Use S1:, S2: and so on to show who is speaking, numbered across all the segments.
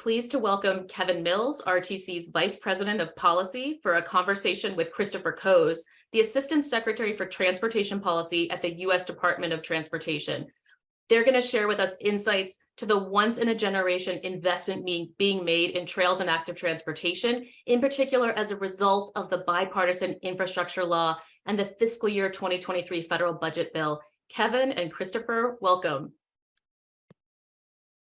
S1: pleased to welcome Kevin Mills, RTC's Vice President of Policy, for a conversation with Christopher Coes, the Assistant Secretary for Transportation Policy at the U.S. Department of Transportation. They're going to share with us insights to the once-in-a-generation investment being made in trails and active transportation, in particular as a result of the bipartisan infrastructure law and the fiscal year 2023 federal budget bill. Kevin and Christopher, welcome.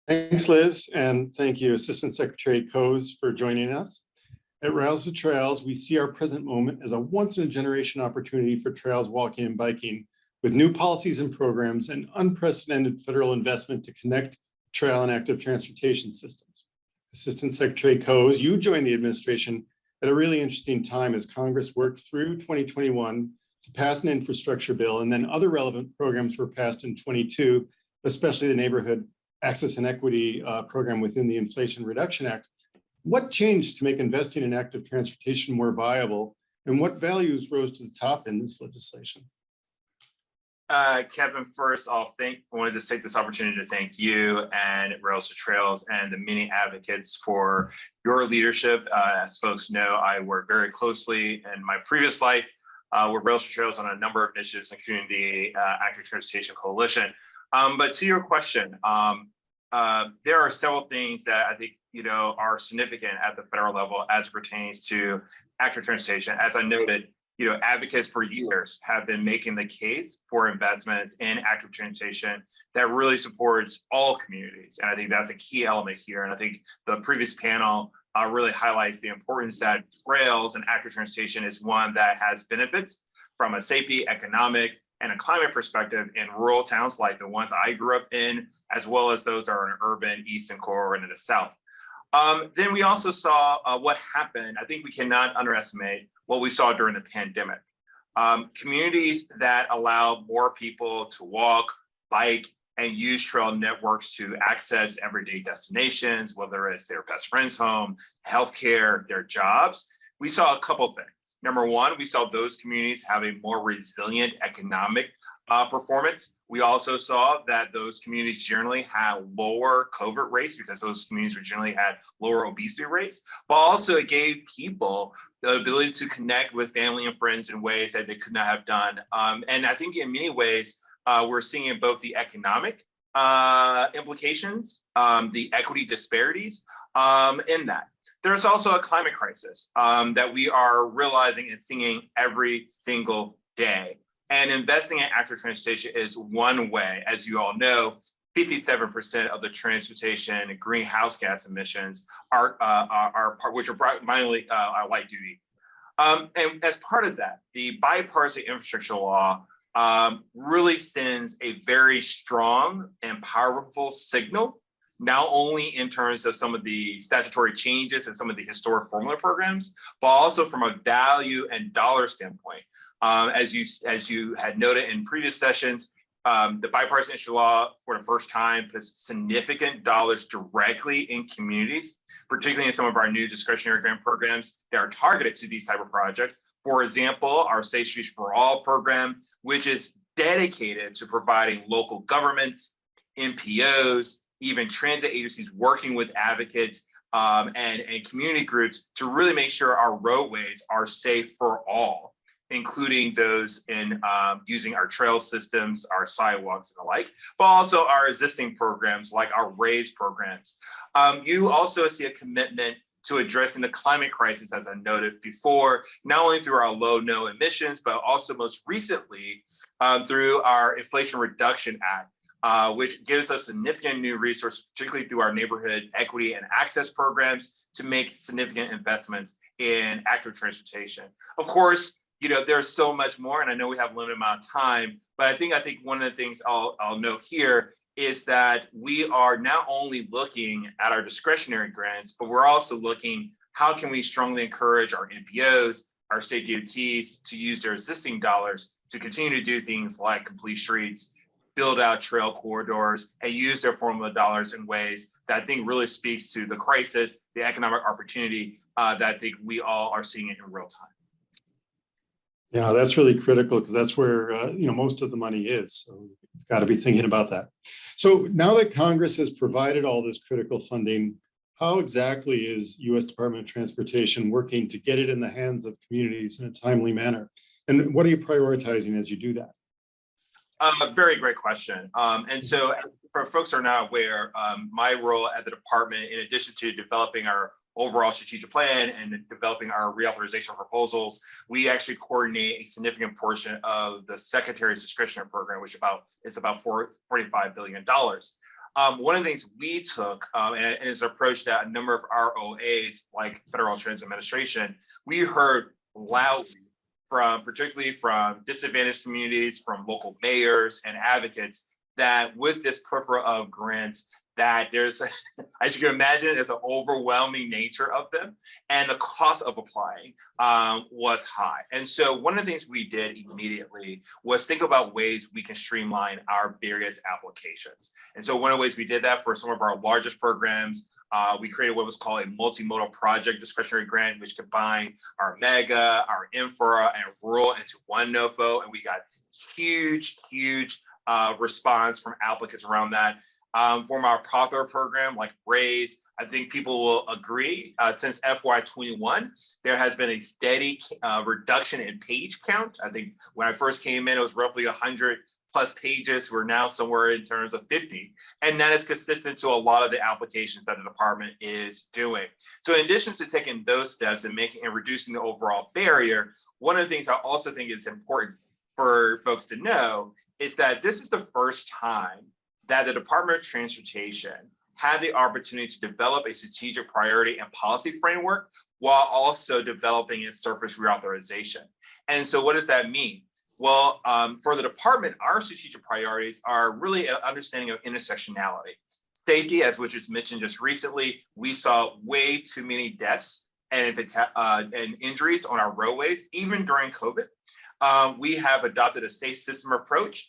S2: Thanks, Liz, and thank you, Assistant Secretary Coes, for joining us. At Rails to Trails, we see our present moment as a once-in-a-generation opportunity for trails, walking, and biking, with new policies and programs and unprecedented federal investment to connect trail and active transportation systems. Assistant Secretary Coes, you joined the administration at a really interesting time as Congress worked through 2021 to pass an infrastructure bill, and then other relevant programs were passed in 22, especially the Neighborhood Access and Equity program within the Inflation Reduction Act. What changed to make investing in active transportation more viable, and what values rose to the top in this legislation?
S3: Kevin, first off, I want to just take this opportunity to thank you and Rails to Trails and the many advocates for your leadership. As folks know, I work very closely in my previous life with Rails to Trails on a number of initiatives, including the Active Transportation Coalition. But to your question, there are several things that I think are significant at the federal level as it pertains to active transportation. As I noted, advocates for years have been making the case for investment in active transportation that really supports all communities, and I think that's a key element here. And I think the previous panel really highlights the importance that trails and active transportation is one that has benefits from a safety, economic, and a climate perspective in rural towns like the ones I grew up in, as well as those that are in urban eastern core and in the south. Then we also saw what happened. I think we cannot underestimate what we saw during the pandemic. Communities that allow more people to walk, bike, and use trail networks to access everyday destinations, whether it's their best friend's home, healthcare, their jobs. We saw a couple things. Number one, we saw those communities have a more resilient economic performance. We also saw that those communities generally had lower COVID rates because those communities generally had lower obesity rates, but also it gave people the ability to connect with family and friends in ways that they could not have done. And I think in many ways, we're seeing both the economic implications, the equity disparities in that. There's also a climate crisis that we are realizing and seeing every single day. And investing in active transportation is one way. As you all know, 57% of the transportation greenhouse gas emissions which are primarily light duty. And as part of that, the bipartisan infrastructure law really sends a very strong and powerful signal, not only in terms of some of the statutory changes and some of the historic formula programs, but also from a value and dollar standpoint. As you had noted in previous sessions, the bipartisan issue law for the first time puts significant dollars directly in communities, particularly in some of our new discretionary grant programs that are targeted to these type of projects. For example, our Safe Streets for All program, which is dedicated to providing local governments, NPOs, even transit agencies working with advocates and community groups to really make sure our roadways are safe for all, including those in using our trail systems, our sidewalks and the like, but also our existing programs like our RAISE programs. You also see a commitment to addressing the climate crisis, as I noted before, not only through our low, no emissions, but also most recently through our Inflation Reduction Act, which gives us significant new resources, particularly through our neighborhood equity and access programs, to make significant investments in active transportation. Of course, there's so much more, and I know we have a limited amount of time, but I think one of the things I'll note here is that we are not only looking at our discretionary grants, but we're also looking how can we strongly encourage our NPOs, our state DOTs to use their existing dollars to continue to do things like complete streets, build out trail corridors, and use their formula dollars in ways that I think really speaks to the crisis, the economic opportunity that I think we all are seeing it in real time.
S2: Yeah, that's really critical because that's where most of the money is. So we've got to be thinking about that. So now that Congress has provided all this critical funding, How exactly is U.S. Department of Transportation working to get it in the hands of communities in a timely manner? And what are you prioritizing as you do that?
S3: Very great question. And so for folks who are not aware, my role at the department, in addition to developing our overall strategigic plan and developing our reauthorization proposals, we actually coordinate a significant portion of the Secretary's discretionary program, which is about $45 billion. One of the things we took and is approached at a number of ROAs, like Federal Transit Administration, we heard loudly particularly from disadvantaged communities, from local mayors and advocates, that with this plethora of grants, that there's, as you can imagine, there's an overwhelming nature of them, and the cost of applying was high. And so one of the things we did immediately was think about ways we can streamline our various applications. And so one of the ways we did that for some of our largest programs, we created what was called a multimodal project discretionary grant, which combined our mega, our infra, and rural into one NOFO. And we got huge response from applicants around that. For our popular program like RAISE, I think people will agree, since FY21, there has been a steady reduction in page count. I think when I first came in, it was roughly 100 plus pages. We're now somewhere in terms of 50. And that is consistent to a lot of the applications that the department is doing. So in addition to taking those steps and reducing the overall barrier, one of the things I also think is important for folks to know is that this is the first time that the Department of Transportation had the opportunity to develop a strategic priority and policy framework while also developing its surface reauthorization. And so what does that mean? Well, for the department, our strategic priorities are really an understanding of intersectionality. Safety, as which was mentioned just recently, we saw way too many deaths and injuries on our roadways, even during COVID. We have adopted a safe system approach,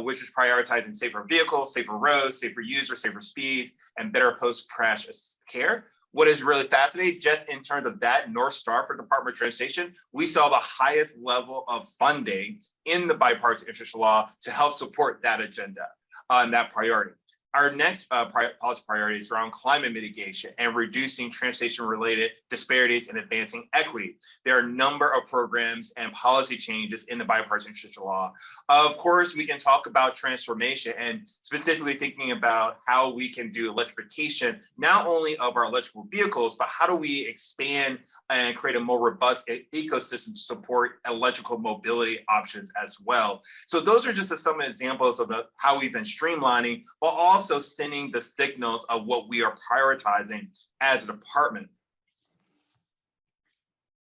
S3: which is prioritizing safer vehicles, safer roads, safer users, safer speeds, and better post-crash care. What is really fascinating, just in terms of that North Star for Department of Transportation, we saw the highest level of funding in the bipartisan infrastructure law to help support that agenda and that priority. Our next policy priority is around climate mitigation and reducing transportation-related disparities and advancing equity. There are a number of programs and policy changes in the bipartisan infrastructure law. Of course, we can talk about transformation and specifically thinking about how we can do electrification, not only of our electrical vehicles, but how do we expand and create a more robust ecosystem to support electrical mobility options as well. So those are just some examples of how we've been streamlining, while also sending the signals of what we are prioritizing as a department.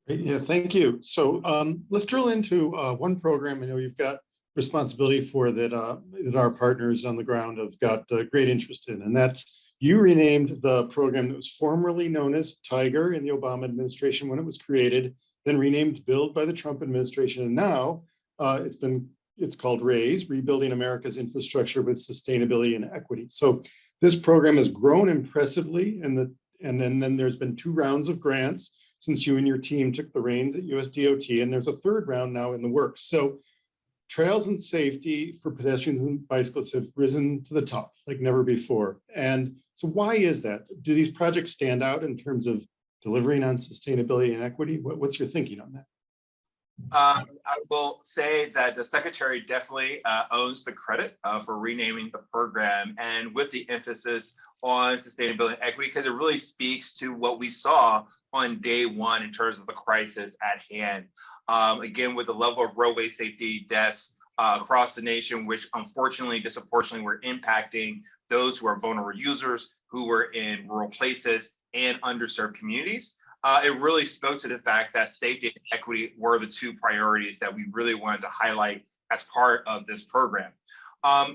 S2: Yeah, thank you. So let's drill into one program I know you've got responsibility for that our partners on the ground have got great interest in, and that's you renamed the program that was formerly known as Tiger in the Obama administration when it was created, then renamed Build by the Trump administration, and now it's called RAISE, Rebuilding America's Infrastructure with Sustainability and Equity. So this program has grown impressively, and then there's been 2 rounds of grants since you and your team took the reins at USDOT, and there's a 3rd round now in the works. So trails and safety for pedestrians and bicyclists have risen to the top like never before. And so why is that? Do these projects stand out in terms of delivering on sustainability and equity? What's your thinking on that?
S3: I will say that the Secretary definitely owns the credit for renaming the program, and with the emphasis on sustainability and equity, because it really speaks to what we saw on day one in terms of the crisis at hand. Again, with the level of roadway safety deaths across the nation, which unfortunately, disproportionately were impacting those who are vulnerable users, who were in rural places and underserved communities. It really spoke to the fact that safety and equity were the 2 priorities that we really wanted to highlight as part of this program.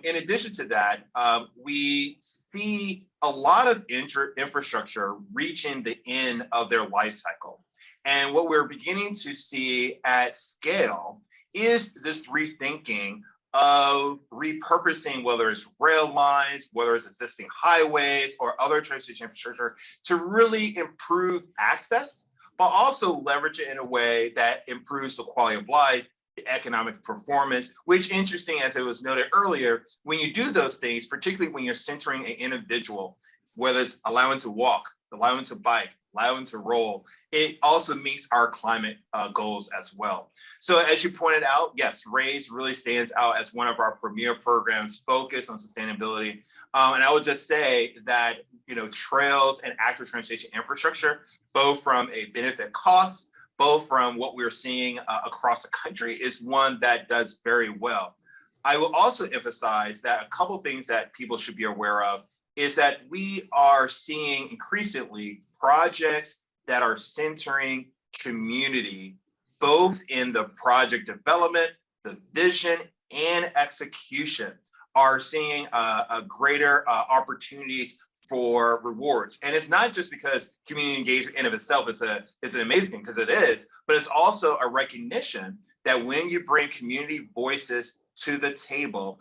S3: In addition to that, we see a lot of infrastructure reaching the end of their life cycle. And what we're beginning to see at scale is this rethinking of repurposing, whether it's rail lines, whether it's existing highways or other transportation infrastructure, to really improve access, but also leverage it in a way that improves the quality of life, the economic performance, which, interesting, as it was noted earlier, when you do those things, particularly when you're centering an individual, whether it's allowing to walk, allow them to bike, allow them to roll, it also meets our climate goals as well. So as you pointed out, yes, RAISE really stands out as one of our premier programs focused on sustainability. And I would just say that, trails and active transportation infrastructure, both from a benefit cost, both from what we're seeing across the country, is one that does very well. I will also emphasize that a couple things that people should be aware of is that we are seeing increasingly projects that are centering community, both in the project development, the vision, and execution, are seeing a greater opportunities for rewards. And it's not just because community engagement in of itself is an amazing thing, because it is, but it's also a recognition that when you bring community voices to the table,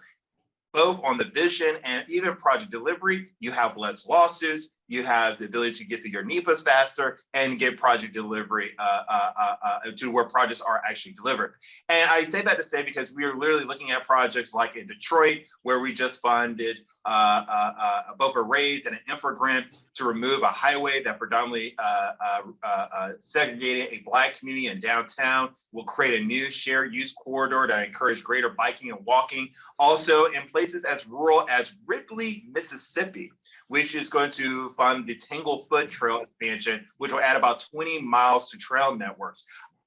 S3: both on the vision and even project delivery, you have less lawsuits, you have the ability to get to your NEPAs faster and get project delivery to where projects are actually delivered. And I say that to say because we are literally looking at projects like in Detroit, where we just funded both a RAISE and an infra grant to remove a highway that predominantly segregated a Black community in downtown. We'll create a new shared use corridor to encourage greater biking and walking. Also in places as rural as Ripley, Mississippi, which is going to fund the Tanglefoot Trail expansion, which will add about 20 miles to trail networks.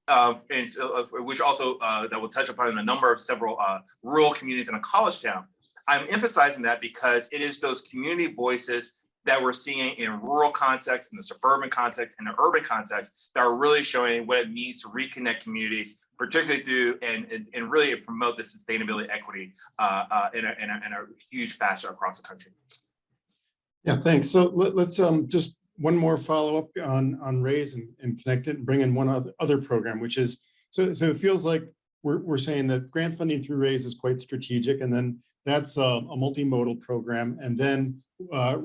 S3: And so, which also that will touch upon a number of several rural communities in a college town. I'm emphasizing that because it is those community voices that we're seeing in rural context, in the suburban context, and the urban context that are really showing what it means to reconnect communities, particularly through and really promote the sustainability equity in a huge fashion across the country.
S2: Yeah, thanks. So let's just one more follow up on RAISE and connect it and bring in one other program, which is so it feels like we're saying that grant funding through RAISE is quite strategic, and then that's a multimodal program. And then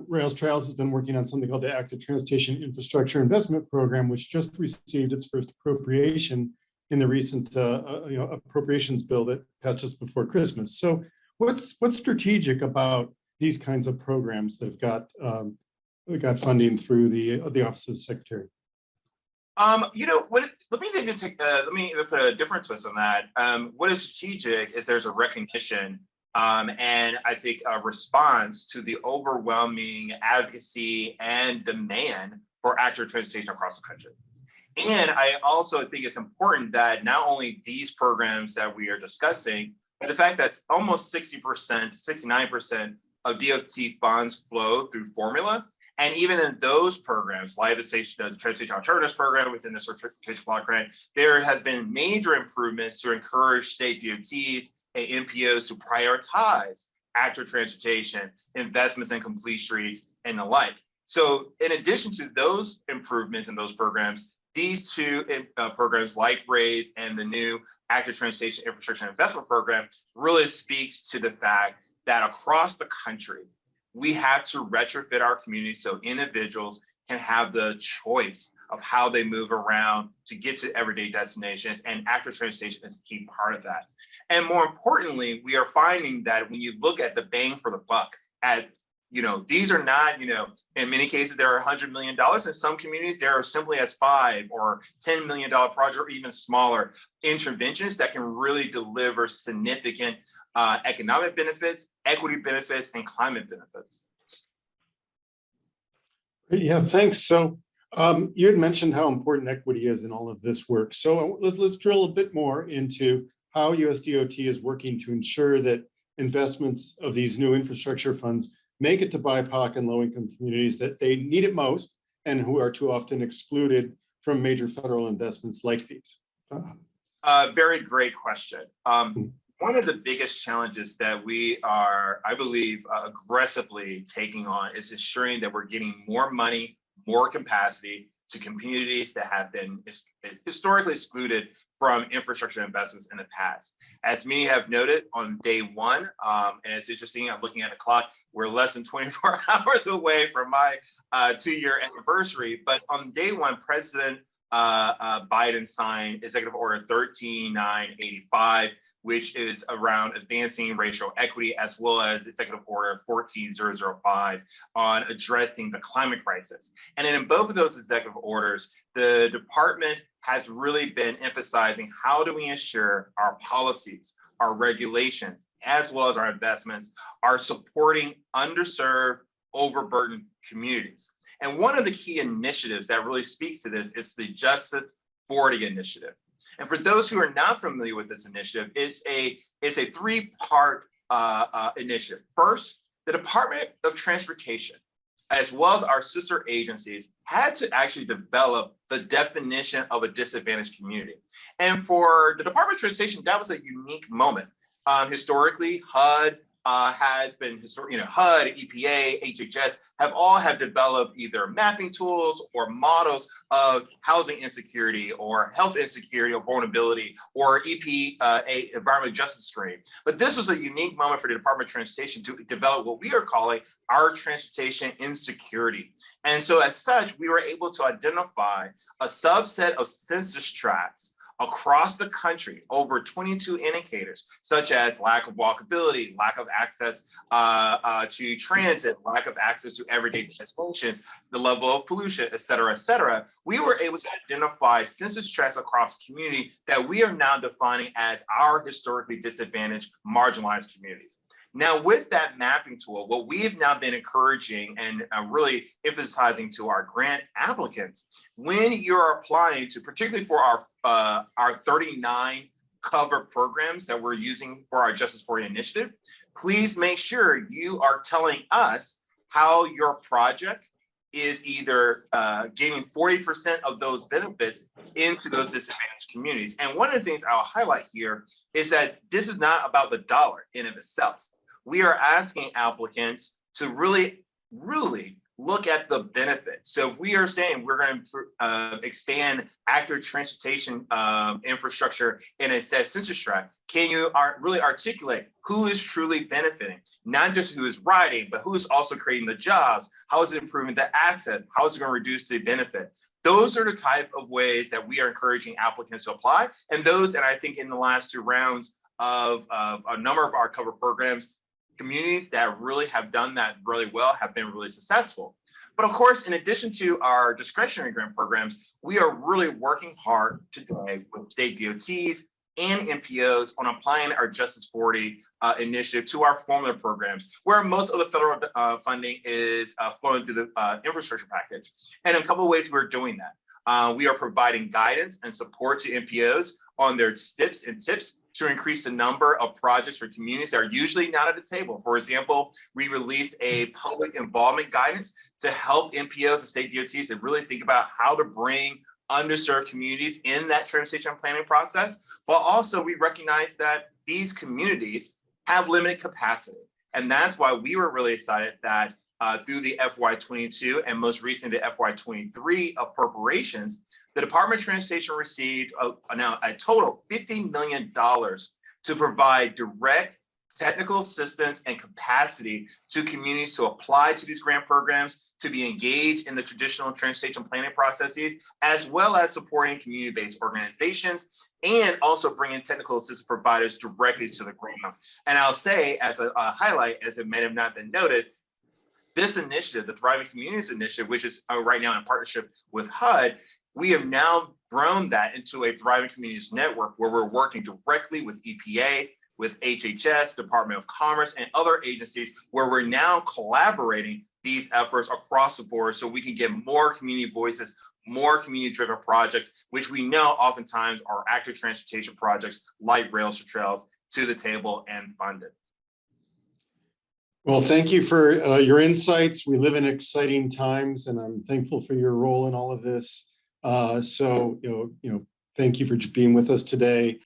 S2: Rails Trails has been working on something called the Active Transportation Infrastructure Investment Program, which just received its first appropriation in the recent appropriations bill that passed just before Christmas. So what's strategic about these kinds of programs that have got funding through the Office of the Secretary?
S3: Let me even put a different twist on that. What is strategic is there's a recognition and I think a response to the overwhelming advocacy and demand for active transportation across the country. And I also think it's important that not only these programs that we are discussing, but the fact that almost 60%, 69% of DOT funds flow through formula. And even in those programs, like the Transportation Alternatives Program within the Transportation Block Grant, there has been major improvements to encourage state DOTs and NPOs to prioritize active transportation, investments in complete streets, and the like. So in addition to those improvements in those programs, these two programs like RAISE and the new Active Transportation Infrastructure Investment Program really speaks to the fact that across the country, we have to retrofit our communities so individuals can have the choice of how they move around to get to everyday destinations, and active transportation is a key part of that. And more importantly, we are finding that when you look at the bang for the buck, these are not, in many cases, there are $100 million. In some communities, there are simply as $5 or $10 million projects or even smaller interventions that can really deliver significant economic benefits, equity benefits, and climate benefits.
S2: Yeah, thanks. So you had mentioned how important equity is in all of this work. So let's drill a bit more into how USDOT is working to ensure that investments of these new infrastructure funds make it to BIPOC and low-income communities that they need it most and who are too often excluded from major federal investments like these.
S3: Very great question. One of the biggest challenges that we are, I believe, aggressively taking on is ensuring that we're getting more money, more capacity to communities that have been historically excluded from infrastructure investments in the past. As many have noted on day one, and it's interesting, I'm looking at the clock, we're less than 24 hours away from my 2-year anniversary, but on day one, President Biden signed Executive Order 13985, which is around advancing racial equity, as well as Executive Order 14005 on addressing the climate crisis. And then in both of those executive orders, the department has really been emphasizing how do we ensure our policies, our regulations, as well as our investments are supporting underserved, overburdened communities. And one of the key initiatives that really speaks to this is the Justice 40 initiative. And for those who are not familiar with this initiative, it's a three-part initiative. First, the Department of Transportation, as well as our sister agencies, had to actually develop the definition of a disadvantaged community. And for the Department of Transportation, that was a unique moment. Historically, HUD has been HUD, EPA, HHS have developed either mapping tools or models of housing insecurity or health insecurity or vulnerability or EPA, environmental justice screen. But this was a unique moment for the Department of Transportation to develop what we are calling our transportation insecurity. And so as such, we were able to identify a subset of census tracts across the country, over 22 indicators, such as lack of walkability, lack of access to transit, lack of access to everyday destinations, the level of pollution, et cetera, et cetera. We were able to identify census tracts across community that we are now defining as our historically disadvantaged, marginalized communities. Now, with that mapping tool, what we've now been encouraging and really emphasizing to our grant applicants, when you're applying to, particularly for our 39 cover programs that we're using for our Justice 40 initiative, please make sure you are telling us how your project is either gaining 40% of those benefits into those disadvantaged communities. And one of the things I'll highlight here is that this is not about the dollar in of itself. We are asking applicants to really look at the benefits. So if we are saying we're going to expand active transportation infrastructure in a set census tract, can you really articulate who is truly benefiting? Not just who is riding, but who is also creating the jobs? How is it improving the access? How is it going to reduce the benefit? Those are the type of ways that we are encouraging applicants to apply. And I think in the last two rounds of a number of our cover programs, communities that really have done that really well have been really successful. But of course, in addition to our discretionary grant programs, we are really working hard today with state DOTs and NPOs on applying our Justice 40 initiative to our formula programs, where most of the federal funding is flowing through the infrastructure package. And in a couple of ways, we're doing that. We are providing guidance and support to NPOs on their steps and tips to increase the number of projects for communities that are usually not at the table. For example, we released a public involvement guidance to help NPOs and state DOTs to really think about how to bring underserved communities in that transportation planning process. But also we recognize that these communities have limited capacity. And that's why we were really excited that through the FY22 and most recently the FY23 appropriations, the Department of Transportation received a total of $50 million to provide direct technical assistance and capacity to communities to apply to these grant programs, to be engaged in the traditional transportation planning processes, as well as supporting community-based organizations, and also bringing technical assistance providers directly to the ground. And I'll say as a highlight, as it may have not been noted, this initiative, the Thriving Communities Initiative, which is right now in partnership with HUD, we have now grown that into a Thriving Communities Network where we're working directly with EPA, with HHS, Department of Commerce, and other agencies where we're now collaborating these efforts across the board so we can get more community voices, more community-driven projects, which we know oftentimes are active transportation projects like Rails to Trails to the table and funded.
S2: Well, thank you for your insights. We live in exciting times, and I'm thankful for your role in all of this. So, thank you for being with us today.